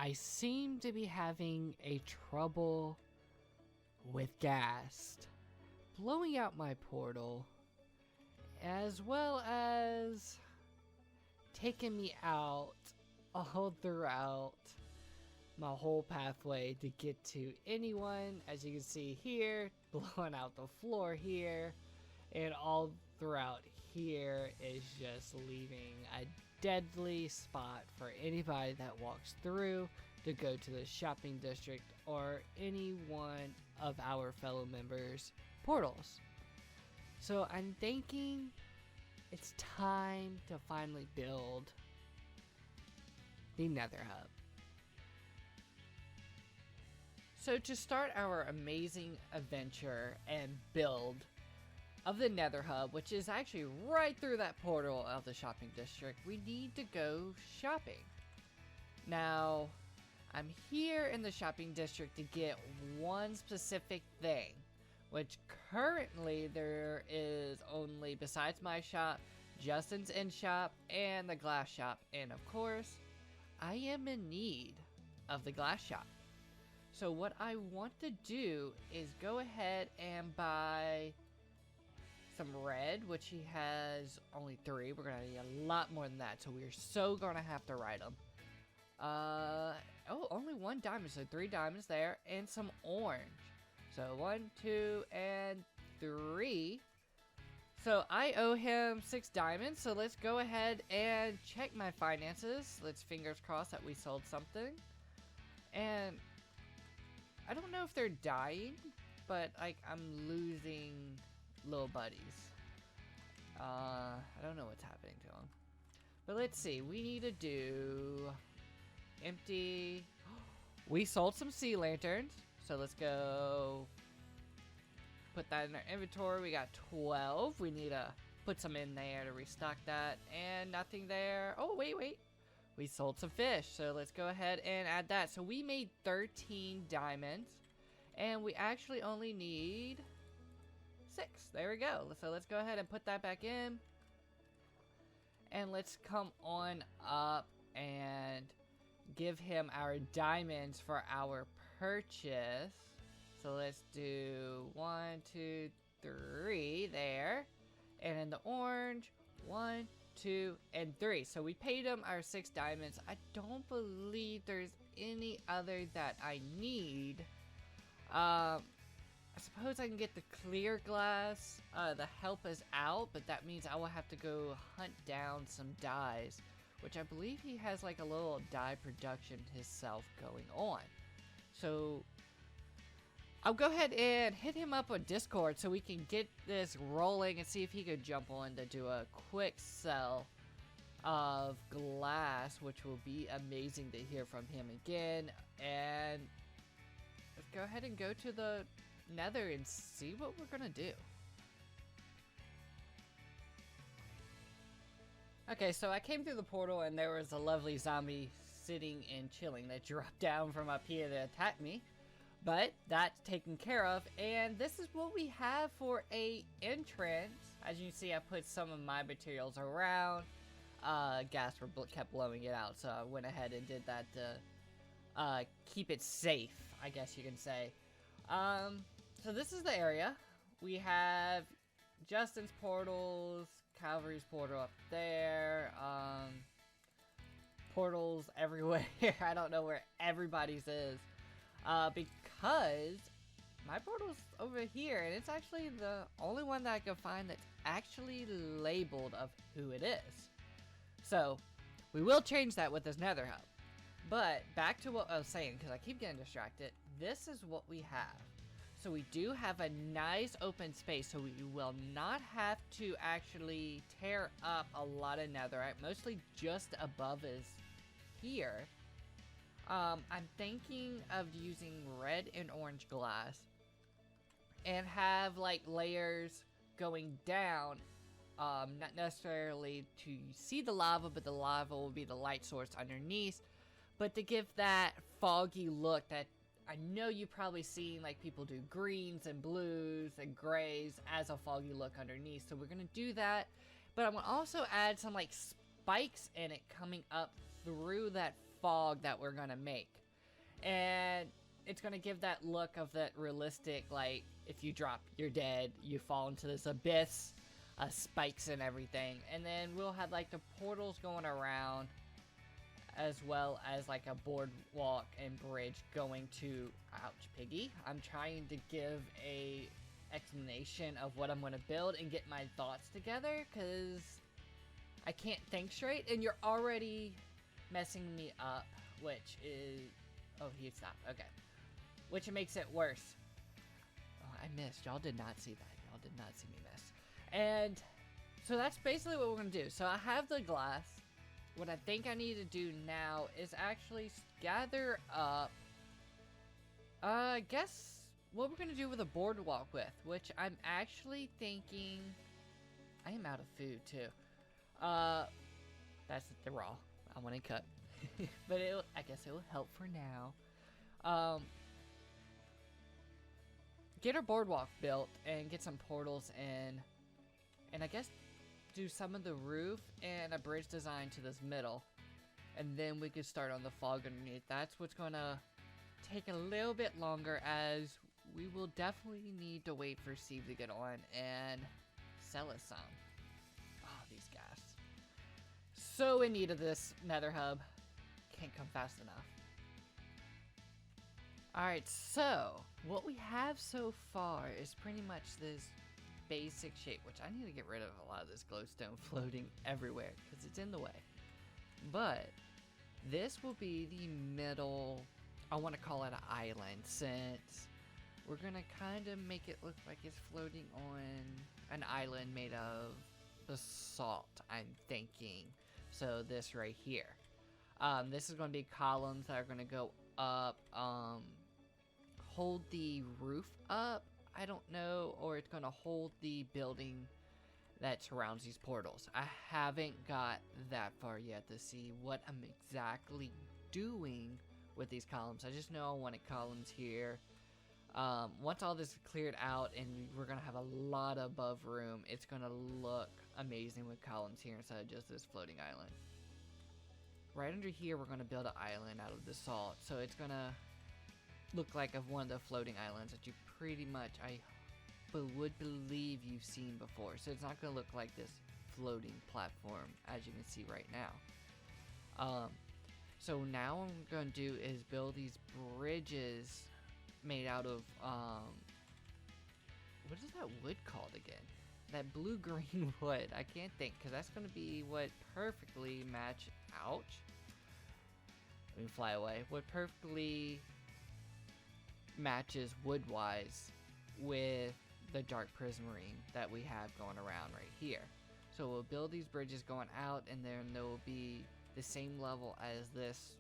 I seem to be having a trouble with gas blowing out my portal, as well as taking me out all throughout my whole pathway to get to anyone. As you can see here, blowing out the floor here, and all throughout here is just leaving a deadly spot for anybody that walks through to go to the shopping district or any one of our fellow members' portals. So I'm thinking it's time to finally build the Nether Hub. So to start our amazing adventure and build of the Nether Hub, which is actually right through that portal of the shopping district, we need to go shopping. Now, I'm here in the shopping district to get one specific thing, which currently there is only, besides my shop, Justin's in shop and the glass shop. And of course, I am in need of the glass shop. So what I want to do is go ahead and buy some red, which he has only 3. We're gonna need a lot more than that, so we're so gonna have to ride them. Oh, only 1 diamond, so 3 diamonds there, and some orange. So 1, 2, and 3. So I owe him 6 diamonds, so let's go ahead and check my finances. Let's fingers crossed that we sold something. And I don't know if they're dying, but like I'm losing little buddies. I don't know what's happening to them. But let's see, we need to do empty. We sold some sea lanterns, so let's go put that in our inventory. We got 12. We need to put some in there to restock that, and nothing there. Oh, wait. We sold some fish, so let's go ahead and add that. So we made 13 diamonds, and we actually only need 6. There we go. So let's go ahead and put that back in, and let's come on up and give him our diamonds for our purchase. So let's do 1, 2, 3 there, and in the orange 1, 2, and 3. So we paid him our 6 diamonds. I don't believe there's any other that I need. I suppose I can get the clear glass to help us out, but that means I will have to go hunt down some dyes, which I believe he has like a little dye production himself going on. So I'll go ahead and hit him up on Discord so we can get this rolling and see if he could jump on to do a quick sell of glass, which will be amazing to hear from him again. And let's go ahead and go to the Nether and see what we're gonna do. Okay, so I came through the portal and there was a lovely zombie sitting and chilling that dropped down from up here to attack me. But that's taken care of, and this is what we have for a entrance. As you can see, I put some of my materials around. Gas kept blowing it out, so I went ahead and did that to keep it safe, I guess you can say. So this is the area. We have Justin's portals, Calvary's portal up there, portals everywhere. I don't know where everybody's is. Because my portal's over here, and it's actually the only one that I can find that's actually labeled of who it is. So, we will change that with this Nether Hub. But, back to what I was saying, because I keep getting distracted, this is what we have. So we do have a nice open space, so we will not have to actually tear up a lot of netherite, mostly just above us here. I'm thinking of using red and orange glass and have like layers going down, not necessarily to see the lava, but the lava will be the light source underneath, but to give that foggy look that I know you've probably seen like people do greens and blues and grays as a foggy look underneath. So we're gonna do that, but I'm gonna also add some like spikes in it coming up through that fog that we're gonna make. And it's gonna give that look of that realistic, like, if you drop, you're dead, you fall into this abyss, spikes and everything. And then we'll have like the portals going around, as well as like a boardwalk and bridge going to, ouch, piggy. I'm trying to give a explanation of what I'm going to build and get my thoughts together, because I can't think straight, and you're already messing me up, which is, oh, he stopped, okay, which makes it worse. Oh, I missed. Y'all did not see that. Y'all did not see me miss. And so that's basically what we're going to do. So I have the glass. What I think I need to do now is actually gather up, I guess, what we're going to do with a boardwalk with, which I'm actually thinking, I am out of food too. That's the raw. I want to cut. But I guess it will help for now. Get our boardwalk built and get some portals in. And I guess do some of the roof and a bridge design to this middle. And then we could start on the fog underneath. That's what's going to take a little bit longer, as we will definitely need to wait for Steve to get on and sell us some. Oh, these guys. So in need of this nether hub. Can't come fast enough. Alright, so what we have so far is pretty much this basic shape, which I need to get rid of a lot of this glowstone floating everywhere because it's in the way. But this will be the middle, I want to call it an island, since we're going to kind of make it look like it's floating on an island made of basalt, I'm thinking. So this right here. This is going to be columns that are going to go up, hold the roof up, I don't know, or it's going to hold the building that surrounds these portals. I haven't got that far yet to see what I'm exactly doing with these columns. I just know I wanted columns here. Once all this is cleared out and we're going to have a lot of above room, it's going to look amazing with columns here instead of just this floating island. Right under here, we're going to build an island out of the salt, so it's going to look like of one of the floating islands that you pretty much, I would believe you've seen before. So it's not going to look like this floating platform, as you can see right now. So now what I'm going to do is build these bridges made out of, what is that wood called again? That blue-green wood. I can't think, because that's going to be what perfectly match, ouch. Let me fly away. What perfectly matches wood-wise with the dark prismarine that we have going around right here. So we'll build these bridges going out, and then there will be the same level as this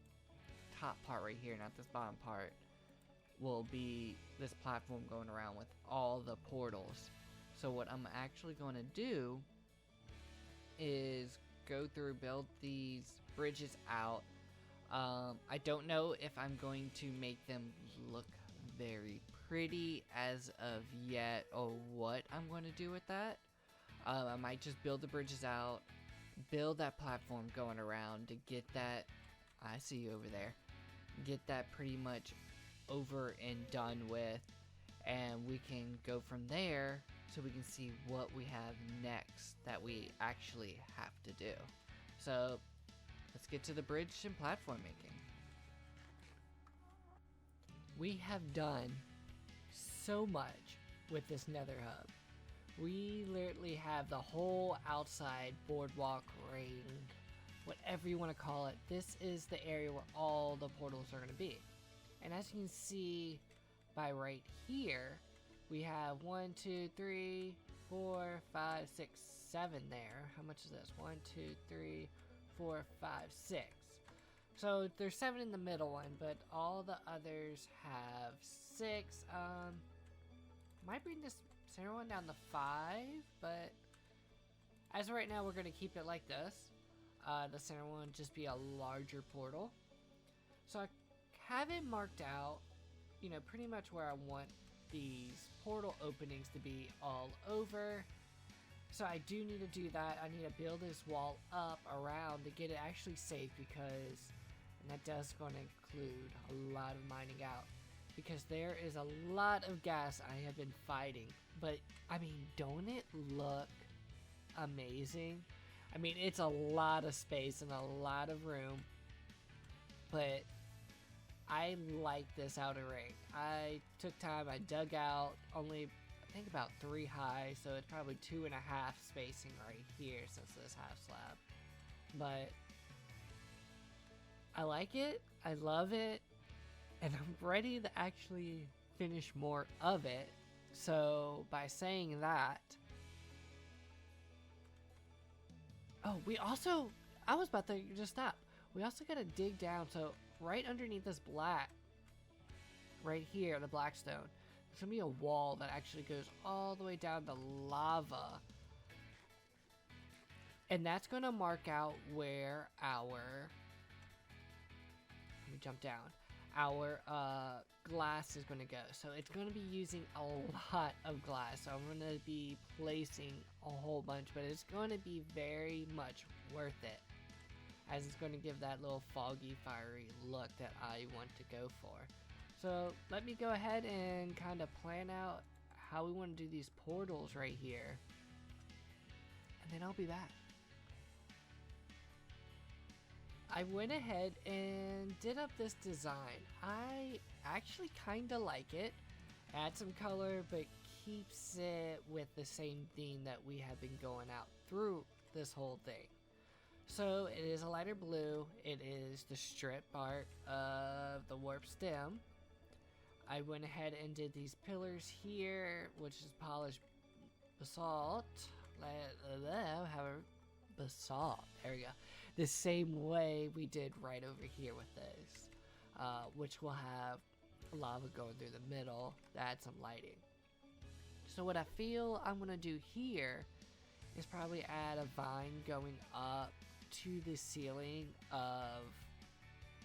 top part right here, not this bottom part, will be this platform going around with all the portals. So what I'm actually going to do is go through, build these bridges out. I don't know if I'm going to make them look very pretty as of yet, or what I'm going to do with that. I might just build the bridges out, build that platform going around to get that, I see you over there, get that pretty much over and done with, and we can go from there so we can see what we have next that we actually have to do. So let's get to the bridge and platform making. We have done so much with this nether hub. We literally have the whole outside boardwalk ring, whatever you want to call it. This is the area where all the portals are going to be. And as you can see by right here, we have 1, 2, 3, 4, 5, 6, 7 there. How much is this? 1, 2, 3, 4, 5, 6. So there's 7 in the middle one, but all the others have 6. Might bring this center one down to 5, but as of right now, we're going to keep it like this. The center one just be a larger portal. So I have it marked out, you know, pretty much where I want these portal openings to be all over. So I do need to do that. I need to build this wall up around to get it actually safe, because And that does going to include a lot of mining out, because there is a lot of gas I have been fighting. But, I mean, don't it look amazing? I mean, it's a lot of space and a lot of room, but I like this outer ring. I took time, I dug out only, I think about 3 high, so it's probably 2.5 spacing right here since this half slab. But I like it, I love it, and I'm ready to actually finish more of it. So by saying that, oh, we also, I was about to just stop. We also gotta dig down, so right underneath this black, right here, the black stone, there's gonna be a wall that actually goes all the way down to lava. And that's gonna mark out where our, let me jump down, our glass is gonna go. So it's gonna be using a lot of glass. So I'm gonna be placing a whole bunch, but it's gonna be very much worth it, as it's going to give that little foggy, fiery look that I want to go for. So let me go ahead and kind of plan out how we want to do these portals right here, and then I'll be back. I went ahead and did up this design. I actually kind of like it. Add some color, but keeps it with the same theme that we have been going out through this whole thing. So it is a lighter blue. It is the strip part of the warp stem. I went ahead and did these pillars here, which is polished basalt. Basalt. There we go. The same way we did right over here with this, which will have lava going through the middle to add some lighting. So what I feel I'm gonna do here is probably add a vine going up to the ceiling of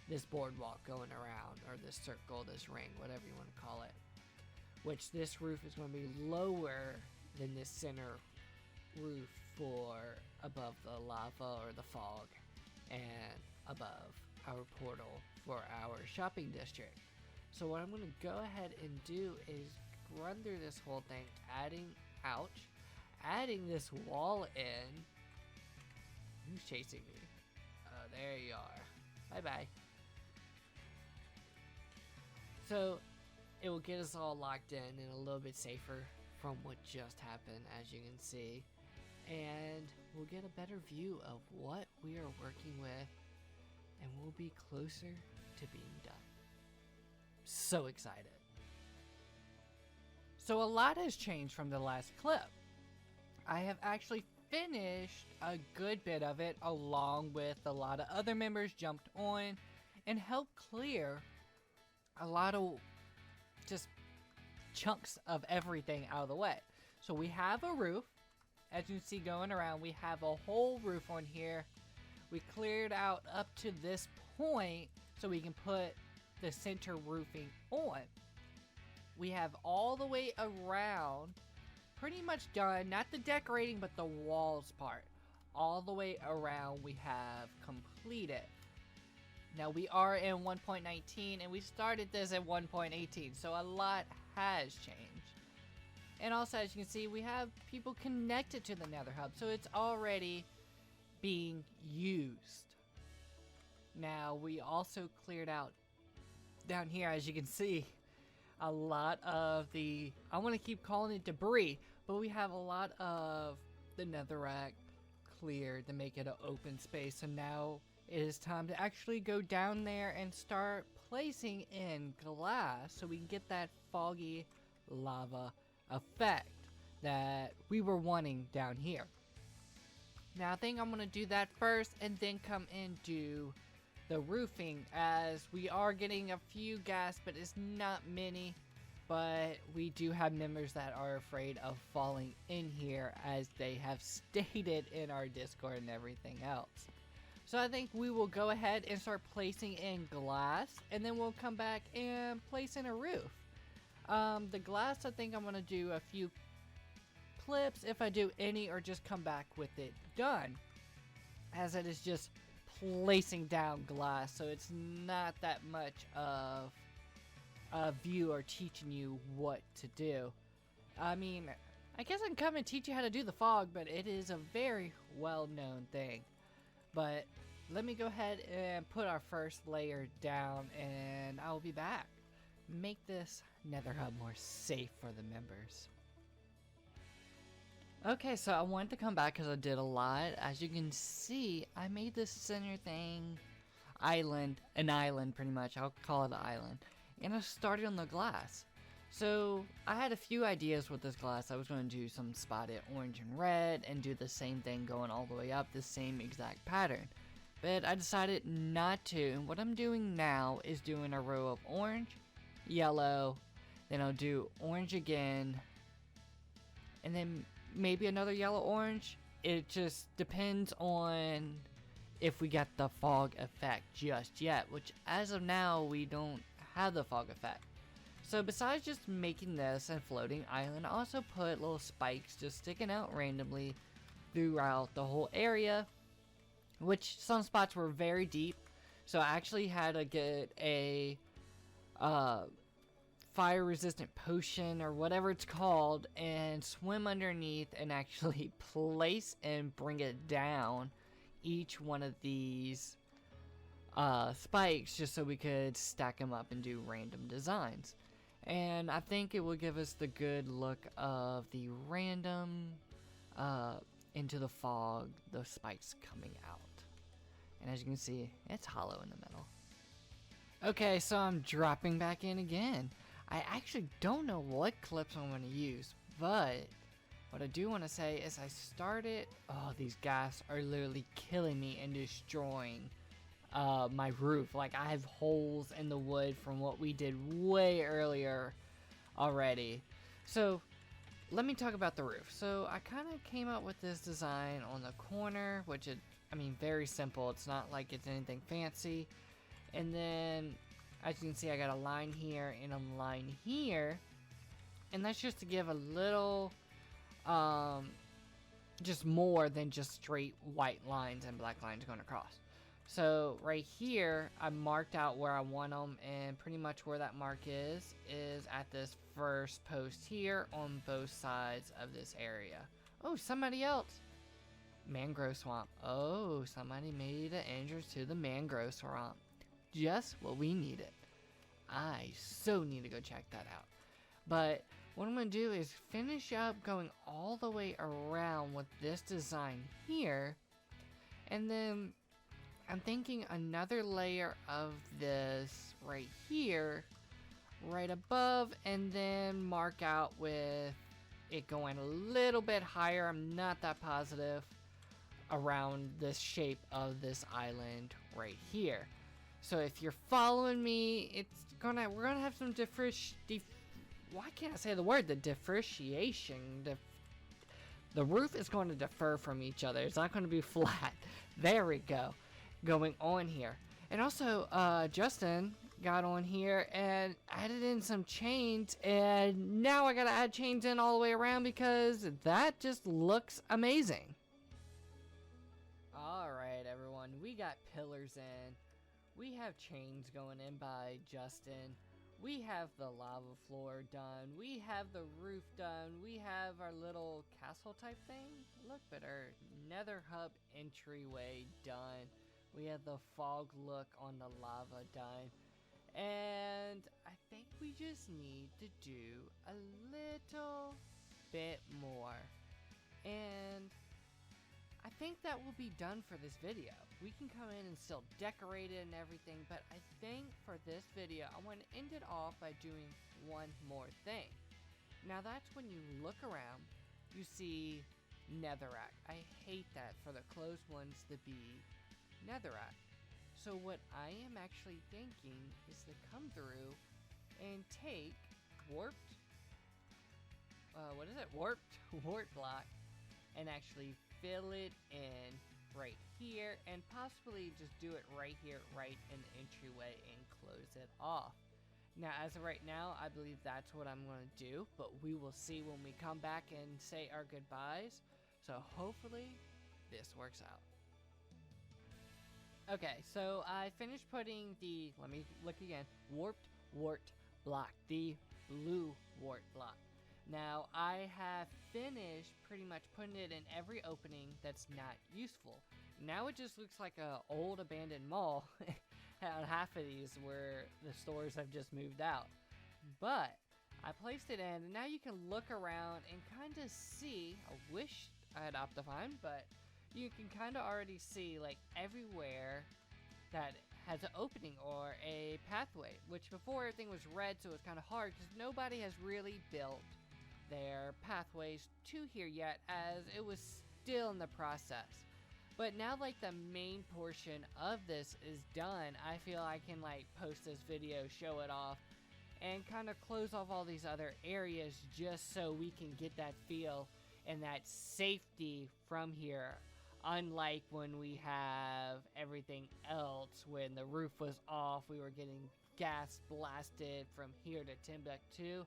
this boardwalk going around, or this circle, this ring, whatever you want to call it. Which this roof is going to be lower than this center roof for above the lava or the fog, and above our portal for our shopping district. So what I'm going to go ahead and do is run through this whole thing, adding this wall in. Who's chasing me? Oh, there you are. Bye-bye. So it will get us all locked in and a little bit safer from what just happened, as you can see. And we'll get a better view of what we are working with, and we'll be closer to being done. So excited. So a lot has changed from the last clip. I have actually finished a good bit of it, along with a lot of other members jumped on and helped clear a lot of just chunks of everything out of the way. So we have a roof, as you can see going around. We have a whole roof on here. We cleared out up to this point so we can put the center roofing on. We have all the way around pretty much done, not the decorating but the walls part. All the way around we have completed. Now we are in 1.19 and we started this at 1.18, so a lot has changed. And also, as you can see, we have people connected to the Nether Hub, so it's already being used. Now we also cleared out down here, as you can see, a lot of the, I want to keep calling it debris, but we have a lot of the netherrack cleared to make it an open space. So now it is time to actually go down there and start placing in glass so we can get that foggy lava effect that we were wanting down here. Now I think I'm going to do that first and then come and do the roofing, as we are getting a few gas, but it's not many. But we do have members that are afraid of falling in here, as they have stated in our Discord and everything else. So I think we will go ahead and start placing in glass, and then we'll come back and place in a roof. The glass, I think I'm going to do a few clips, if I do any, or just come back with it done, as it is just placing down glass, so it's not that much of a view or teaching you what to do. I mean, I guess I can come and teach you how to do the fog, but it is a very well-known thing. But let me go ahead and put our first layer down, and I'll be back. Make this Nether hub more safe for the members. Okay, so I wanted to come back because I did a lot. As you can see, I made this center thing, an island pretty much. I'll call it an island. And I started on the glass. So I had a few ideas with this glass. I was going to do some spotted orange and red and do the same thing going all the way up, the same exact pattern. But I decided not to. And what I'm doing now is doing a row of orange, yellow, then I'll do orange again, and then maybe another yellow orange. It just depends on if we got the fog effect just yet, which as of now we don't have the fog effect. So besides just making this and floating island, I also put little spikes just sticking out randomly throughout the whole area, which some spots were very deep, so I actually had to get a fire resistant potion or whatever it's called and swim underneath and actually place and bring it down each one of these spikes just so we could stack them up and do random designs. And I think it will give us the good look of the random into the fog, the spikes coming out. And as you can see, it's hollow in the middle. Okay, so I'm dropping back in again. I actually don't know what clips I'm going to use, but what I do want to say is I started... Oh, these ghast are literally killing me and destroying my roof. Like, I have holes in the wood from what we did way earlier already. So let me talk about the roof. So I kind of came up with this design on the corner, which is, I mean, very simple. It's not like it's anything fancy. And then as you can see, I got a line here and a line here, and that's just to give a little just more than just straight white lines and black lines going across. So right here, I marked out where I want them, and pretty much where that mark is at this first post here on both sides of this area. Oh, somebody else. Mangrove swamp. Oh, somebody made an entrance to the mangrove swamp. Just what we needed. I so need to go check that out. But what I'm going to do is finish up going all the way around with this design here, and then I'm thinking another layer of this right here, right above, and then mark out with it going a little bit higher. I'm not that positive around this shape of this island right here. So if you're following me, we're gonna have some why can't I say the word? The differentiation. The roof is going to differ from each other. It's not going to be flat. There we go. Going on here. And also, Justin got on here and added in some chains, and now I gotta add chains in all the way around because that just looks amazing. Alright everyone, we got pillars in. We have chains going in by Justin. We have the lava floor done. We have the roof done. We have our little castle type thing. Look at our Nether hub entryway done. We have the fog look on the lava done. And I think we just need to do a little bit more. And I think that will be done for this video. We can come in and still decorate it and everything, but I think for this video, I want to end it off by doing one more thing. Now that's when you look around, you see netherrack. I hate that for the closed ones to be netherrack. So what I am actually thinking is to come through and take warped wart block and actually fill it in right here, and possibly just do it right here, right in the entryway, and close it off. Now, as of right now, I believe that's what I'm going to do, but we will see when we come back and say our goodbyes. So hopefully this works out. Okay, so I finished putting the, let me look again, warped wart block, the blue wart block. Now, I have finished pretty much putting it in every opening that's not useful. Now it just looks like a old abandoned mall on half of these where the stores have just moved out. But I placed it in, and now you can look around and kind of see, I wish I had Optifine, but you can kind of already see like everywhere that has an opening or a pathway, which before everything was red, so it was kind of hard because nobody has really built their pathways to here yet, as it was still in the process. But now like the main portion of this is done, I feel I can like post this video, show it off, and kind of close off all these other areas just so we can get that feel and that safety from here. Unlike when we have everything else, when the roof was off, we were getting gas blasted from here to Timbuktu.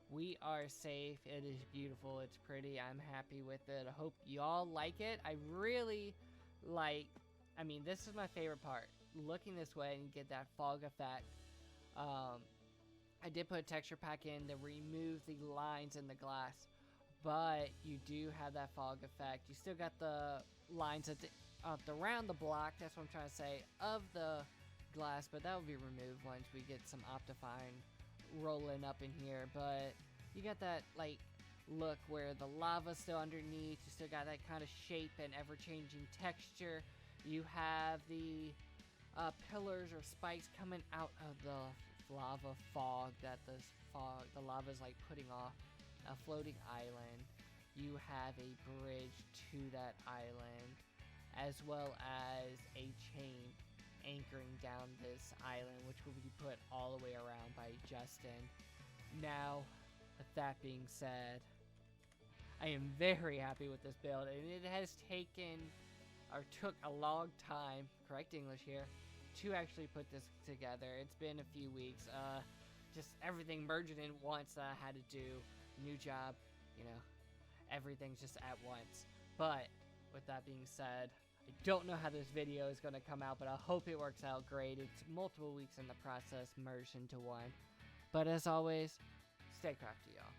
We are safe. It is beautiful. It's pretty. I'm happy with it. I hope y'all like it. I really like, I mean, this is my favorite part. Looking this way and get that fog effect. I did put a texture pack in to remove the lines in the glass, but you do have that fog effect. You still got the lines at the around the block, that's what I'm trying to say, of the glass, but that will be removed once we get some Optifine rolling up in here. But you got that like look where the lava's still underneath, you still got that kind of shape and ever-changing texture. You have the pillars or spikes coming out of the lava fog that the lava's like putting off. A floating island. You have a bridge to that island, as well as a chain anchoring down this island, which will be put all the way around by Justin. Now, with that being said, I am very happy with this build, and it has took a long time, correct English here, to actually put this together. It's been a few weeks, just everything merging in once that I had to do. New job, you know, everything's just at once. But with that being said, I don't know how this video is going to come out, but I hope it works out great. It's multiple weeks in the process merged into one. But as always, stay crafty, y'all.